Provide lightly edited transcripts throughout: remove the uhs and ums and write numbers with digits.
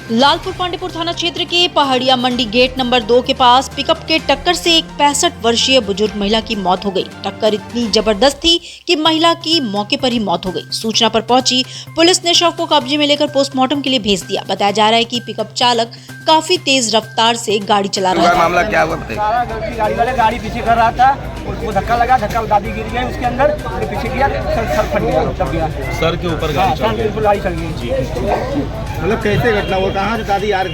लालपुर पांडेपुर थाना क्षेत्र के पहाड़िया मंडी गेट नंबर 2 के पास पिकअप के टक्कर से एक 65 वर्षीय बुजुर्ग महिला की मौत हो गई। टक्कर इतनी जबरदस्त थी कि महिला की मौके पर ही मौत हो गई। सूचना पर पहुंची पुलिस ने शव को कब्जे में लेकर पोस्टमार्टम के लिए भेज दिया। बताया जा रहा है कि पिकअप चालक काफी तेज रफ्तार से गाड़ी चला रहा था। मामला क्या हुआ? गाड़ी वाले गाड़ी पीछे कर रहा था, उसको धक्का लगा, दादी गिर गई उसके अंदर, पीछे गया, सर फट गया, दब गया। सर के ऊपर गाड़ी चल गई। गाड़ी चल गई। मतलब कैसे घटना? वो कहाँ से दादी आ रही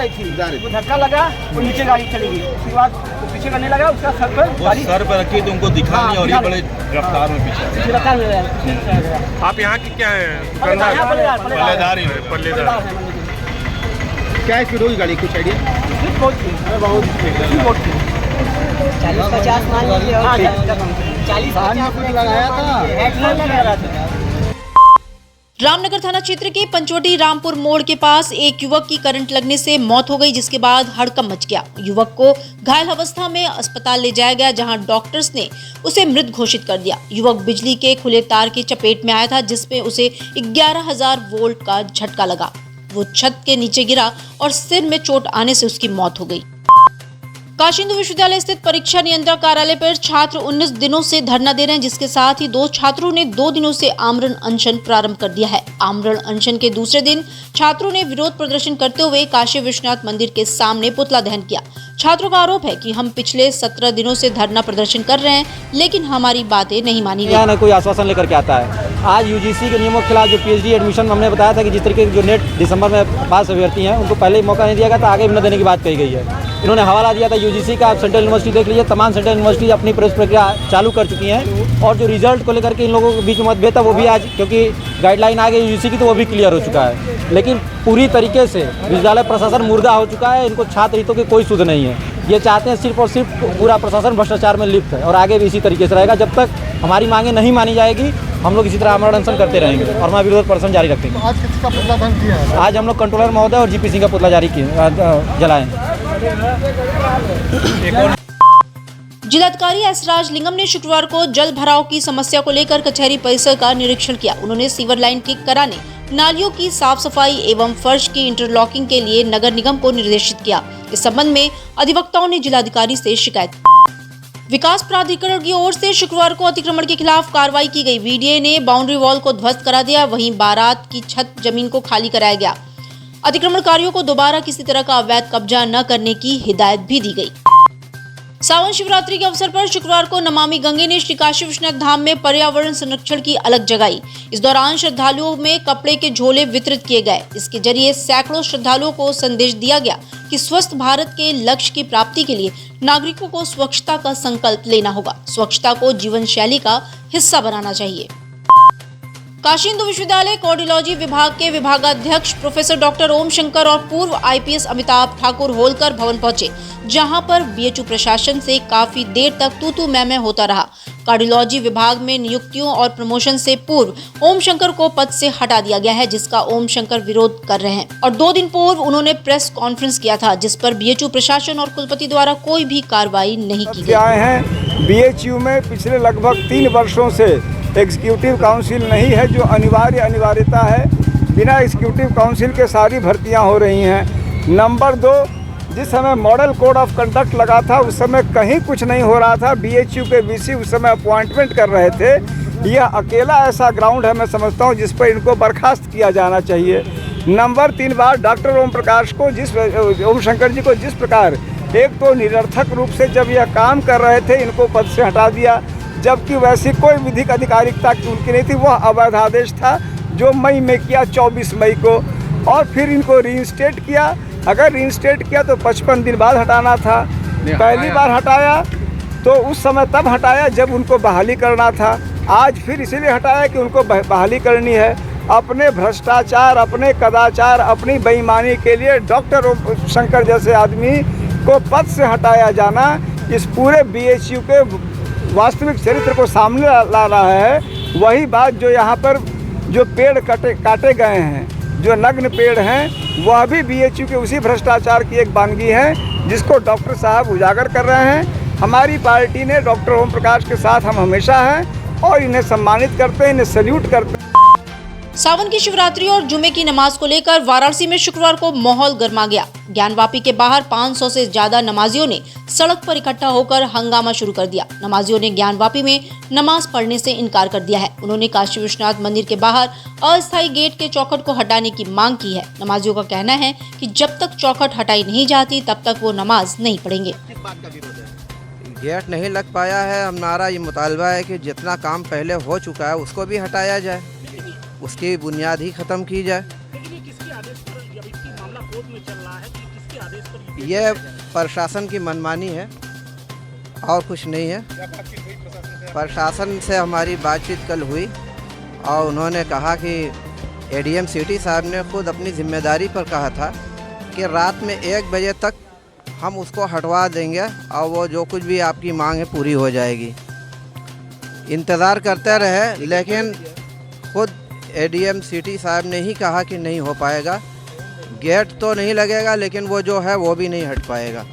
थी? वो धक्का लगा, वो नीचे गाड़ी चली गई। उसके बाद पीछे करने लगा, उसका सर पर गाड़ी सर पर रखी तो उनको दिखा नहीं और ये बड़े रफ्तार में पीछे रफ्तार में गया। आप यहाँ की क्या है? पल्लेदार ही है। पल्लेदार। क्या स्पीड होगी गाड़ी? कुछ आइडिया? बहुत 40-50 मान लीजिए। 40-50 लगाया था। रामनगर थाना क्षेत्र के पंचवटी रामपुर मोड़ के पास एक युवक की करंट लगने से मौत हो गई, जिसके बाद हड़कंप मच गया। युवक को घायल अवस्था में अस्पताल ले जाया गया, जहां डॉक्टर्स ने उसे मृत घोषित कर दिया। युवक बिजली के खुले तार की चपेट में आया था, जिसमें उसे 11,000 वोल्ट का झटका लगा। वो छत के नीचे गिरा और सिर में चोट आने से उसकी मौत हो गई। काशी हिंदू विश्वविद्यालय स्थित परीक्षा नियंत्रक कार्यालय पर छात्र 19 दिनों से धरना दे रहे हैं, जिसके साथ ही 2 छात्रों ने 2 दिनों से आमरण अनशन प्रारंभ कर दिया है। आमरण अनशन के दूसरे दिन छात्रों ने विरोध प्रदर्शन करते हुए काशी विश्वनाथ मंदिर के सामने पुतला दहन किया। छात्रों का आरोप है कि हम पिछले 17 दिनों से धरना प्रदर्शन कर रहे हैं, लेकिन हमारी बातें नहीं मानी गई। यहाँ कोई आश्वासन लेकर के आता है। आज यूजीसी के नियमों के खिलाफ जो पीएचडी एडमिशन हमने बताया था कि जिस तरीके जो नेट दिसंबर में पास अभ्यर्थी हैं उनको पहले ही मौका नहीं दिया गया था, आगे भी न देने की बात कही गई है। इन्होंने हवाला दिया था यूजीसी का। आप सेंट्रल यूनिवर्सिटी देख लीजिए, तमाम सेंट्रल यूनिवर्सिटी अपनी प्रवेश प्रक्रिया चालू कर चुकी हैं और जो रिजल्ट को लेकर के इन लोगों के बीच में मतभेद था वो भी आज, क्योंकि गाइडलाइन आ गई यूजीसी की, तो वो भी क्लियर हो चुका है। लेकिन पूरी तरीके से विश्वविद्यालय प्रशासन मुर्दा हो चुका है। इनको छात्र हितों की कोई सुध नहीं है। ये चाहते हैं सिर्फ और सिर्फ पूरा प्रशासन भ्रष्टाचार में लिप्त है और आगे भी इसी तरीके से रहेगा। जब तक हमारी मांगे नहीं मानी जाएगी हम लोग इसी तरह आमरण अनशन करते रहेंगे और हमारा विरोध प्रदर्शन जारी रखेंगे। आज किसका पुतला दहन किया है? आज हम लोग कंट्रोलर महोदय और जीपी सिंह का पुतला जारी किए जलाएं। जिलाधिकारी एस राजलिंगम ने शुक्रवार को जल भराव की समस्या को लेकर कचहरी परिसर का निरीक्षण किया। उन्होंने सीवर लाइन ठीक कराने, नालियों की साफ सफाई एवं फर्श की इंटरलॉकिंग के लिए नगर निगम को निर्देशित किया। इस संबंध में अधिवक्ताओं ने जिलाधिकारी से शिकायत की। विकास प्राधिकरण की ओर से शुक्रवार को अतिक्रमण के खिलाफ कार्रवाई की गई। वीडीए ने बाउंड्री वॉल को ध्वस्त करा दिया, वहीं बारात की छत जमीन को खाली कराया गया। अतिक्रमणकारियों को दोबारा किसी तरह का अवैध कब्जा न करने की हिदायत भी दी गई। सावन शिवरात्रि के अवसर पर शुक्रवार को नमामि गंगे ने श्री काशी विश्वनाथ धाम में पर्यावरण संरक्षण की अलग जगाई। इस दौरान श्रद्धालुओं में कपड़े के झोले वितरित किए गए। इसके जरिए सैकड़ों श्रद्धालुओं को संदेश दिया गया कि स्वस्थ भारत के लक्ष्य की प्राप्ति के लिए नागरिकों को स्वच्छता का संकल्प लेना होगा। स्वच्छता को जीवन शैली का हिस्सा बनाना चाहिए। काशी हिंदू विश्वविद्यालय कार्डियोलॉजी विभाग के विभागाध्यक्ष प्रोफेसर डॉक्टर ओम शंकर और पूर्व आईपीएस अमिताभ ठाकुर होलकर भवन पहुंचे, जहां पर बीएचयू प्रशासन से काफी देर तक तू मैं होता रहा। कार्डियोलॉजी विभाग में नियुक्तियों और प्रमोशन से पूर्व ओम शंकर को पद से हटा दिया गया है, जिसका ओम शंकर विरोध कर रहे हैं और 2 दिन पूर्व उन्होंने प्रेस कॉन्फ्रेंस किया था, जिस पर बीएचयू प्रशासन और कुलपति द्वारा कोई भी कार्रवाई नहीं की गई। आए हैं बीएचयू में पिछले लगभग 3 वर्षों से एग्जीक्यूटिव काउंसिल नहीं है, जो अनिवार्यता है। बिना एग्जीक्यूटिव काउंसिल के सारी भर्तियां हो रही हैं। नंबर 2, जिस समय मॉडल कोड ऑफ कंडक्ट लगा था उस समय कहीं कुछ नहीं हो रहा था। बीएचयू के वीसी उस समय अपॉइंटमेंट कर रहे थे। यह अकेला ऐसा ग्राउंड है, मैं समझता हूं, जिस पर इनको बर्खास्त किया जाना चाहिए। नंबर 3 बार डॉक्टर ओम प्रकाश को ओम शंकर जी को जिस प्रकार एक तो निरर्थक रूप से जब यह काम कर रहे थे इनको पद से हटा दिया, जबकि वैसी कोई विधिक आधिकारिकता उनकी नहीं थी। वह अवैध आदेश था जो मई में किया, 24 मई को, और फिर इनको रीइंस्टेट किया। अगर रीइंस्टेट किया तो 55 दिन बाद हटाना था। पहली बार हटाया तो उस समय तब हटाया जब उनको बहाली करना था। आज फिर इसीलिए हटाया कि उनको बहाली करनी है। अपने भ्रष्टाचार, अपने कदाचार, अपनी बेईमानी के लिए डॉक्टर ओम शंकर जैसे आदमी को पद से हटाया जाना इस पूरे बीएचयू के वास्तविक चरित्र को सामने ला रहा है। वही बात जो यहाँ पर जो पेड़ काटे गए हैं, जो नग्न पेड़ हैं, वह भी बीएचयू के उसी भ्रष्टाचार की एक वानगी है जिसको डॉक्टर साहब उजागर कर रहे हैं। हमारी पार्टी ने डॉक्टर ओम प्रकाश के साथ हम हमेशा हैं और इन्हें सम्मानित करते हैं, इन्हें सैल्यूट करते हैं। सावन की शिवरात्रि और जुमे की नमाज को लेकर वाराणसी में शुक्रवार को माहौल गर्मा गया। ज्ञानवापी के बाहर 500 से ज्यादा नमाजियों ने सड़क पर इकट्ठा होकर हंगामा शुरू कर दिया। नमाजियों ने ज्ञानवापी में नमाज पढ़ने से इनकार कर दिया है। उन्होंने काशी विश्वनाथ मंदिर के बाहर अस्थायी गेट के चौखट को हटाने की मांग की है। नमाजियों का कहना है कि जब तक चौखट हटाई नहीं जाती तब तक वो नमाज नहीं पढ़ेंगे। गेट नहीं लग पाया है, हमारा ये मुतालबा है कि जितना काम पहले हो चुका है उसको भी हटाया जाए, उसकी बुनियाद ही ख़त्म की जाए। ये प्रशासन की मनमानी है और कुछ नहीं है। प्रशासन से हमारी बातचीत कल हुई और उन्होंने कहा कि एडीएम सिटी साहब ने खुद अपनी जिम्मेदारी पर कहा था कि रात में 1 बजे तक हम उसको हटवा देंगे और वो जो कुछ भी आपकी मांग है पूरी हो जाएगी। इंतज़ार करते रहे, लेकिन खुद एडीएम सिटी साहब ने ही कहा कि नहीं हो पाएगा। गेट तो नहीं लगेगा, लेकिन वो जो है वो भी नहीं हट पाएगा।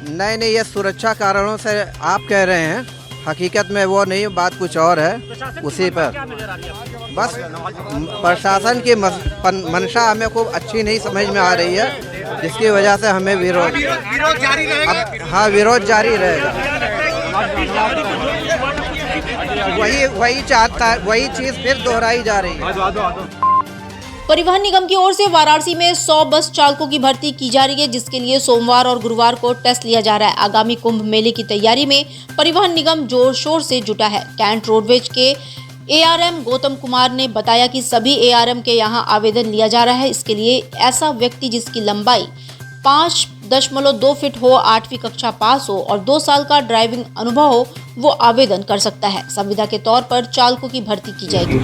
नहीं, ये सुरक्षा कारणों से आप कह रहे हैं, हकीकत में वो नहीं, बात कुछ और है। उसी पर बस प्रशासन की मंशा हमें खूब अच्छी नहीं समझ में आ रही है, जिसकी वजह से हमें विरोध जारी रहेगा। हाँ, विरोध जारी रहेगा। वही चाहता है, वही चीज़ फिर दोहराई जा रही है। परिवहन निगम की ओर से वाराणसी में 100 बस चालकों की भर्ती की जा रही है, जिसके लिए सोमवार और गुरुवार को टेस्ट लिया जा रहा है। आगामी कुंभ मेले की तैयारी में परिवहन निगम जोर शोर से जुटा है। कैंट रोडवेज के एआरएम गौतम कुमार ने बताया कि सभी एआरएम के यहां आवेदन लिया जा रहा है। इसके लिए ऐसा व्यक्ति जिसकी लंबाई 5.2 फीट हो, 8वीं कक्षा पास हो और 2 साल का ड्राइविंग अनुभव हो, वो आवेदन कर सकता है। संविदा के तौर पर चालकों की भर्ती की जाएगी।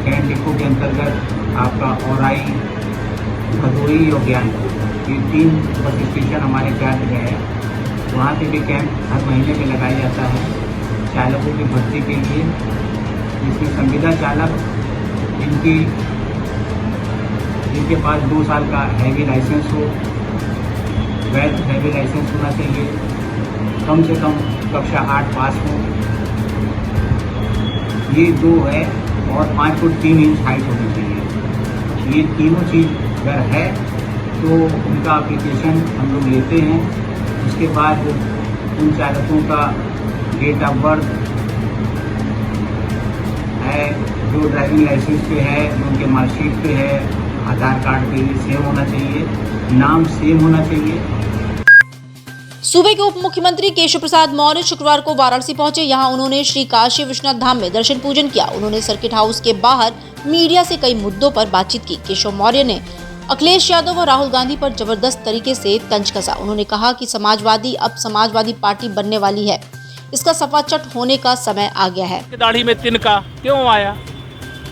कैंट डिपो के अंतर्गत आपका औराई, भदोही और ज्ञानपुर, ये 3 बस स्टेशन हमारे कैंट में है। वहाँ पे भी कैंप हर महीने में लगाया जाता है चालकों की भर्ती के लिए, जिसमें संविदा चालक जिनके पास 2 साल का हैवी लाइसेंस हो, वैध हैवी लाइसेंस होना चाहिए, कम से कम कक्षा 8 पास हो, ये 2 है, और 5 फुट 3 इंच हाइट होनी चाहिए। ये तीनों चीज़ अगर है तो उनका एप्लीकेशन हम लोग लेते हैं। उसके बाद उन चालकों का डेट ऑफ बर्थ है, जो ड्राइविंग लाइसेंस पे है, जो उनके मार्कशीट पे है, आधार कार्ड पे सेम होना चाहिए, नाम सेम होना चाहिए। सूबे के उप मुख्यमंत्री केशव प्रसाद मौर्य शुक्रवार को वाराणसी पहुंचे। यहां उन्होंने श्री काशी विश्वनाथ धाम में दर्शन पूजन किया। उन्होंने सर्किट हाउस के बाहर मीडिया से कई मुद्दों पर बातचीत की। केशव मौर्य ने अखिलेश यादव और राहुल गांधी पर जबरदस्त तरीके से तंज कसा। उन्होंने कहा कि समाजवादी अब समाजवादी पार्टी बनने वाली है, इसका सफाचट होने का समय आ गया है। दाढ़ी में तिनका क्यों आया?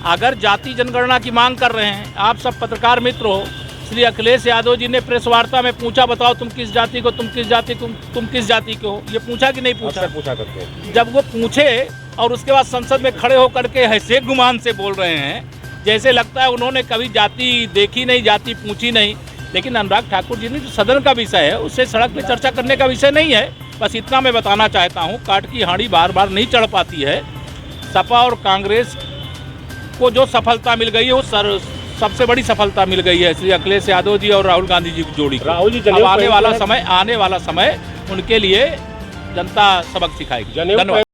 अगर जाति जनगणना की मांग कर रहे हैं, आप सब पत्रकार मित्र हो, श्री अखिलेश यादव जी ने प्रेस वार्ता में पूछा, बताओ तुम किस जाति को, तुम किस जाति के हो? ये पूछा कि नहीं पूछा? पूछा करते। जब वो पूछे और उसके बाद संसद में खड़े होकर के ऐसे गुमान से बोल रहे हैं जैसे लगता है उन्होंने कभी जाति देखी नहीं, जाति पूछी नहीं। लेकिन अनुराग ठाकुर जी ने जो सदन का विषय है उससे सड़क पर चर्चा करने का विषय नहीं है। बस इतना मैं बताना चाहता हूँ, काट की हांडी बार बार नहीं चढ़ पाती है। सपा और कांग्रेस को जो सफलता मिल गई है वो सबसे बड़ी सफलता मिल गई है श्री अखिलेश यादव जी और राहुल गांधी जी की जोड़ी। राहुल जी, अब आने वाला समय उनके लिए जनता सबक सिखाएगी। धन्यवाद।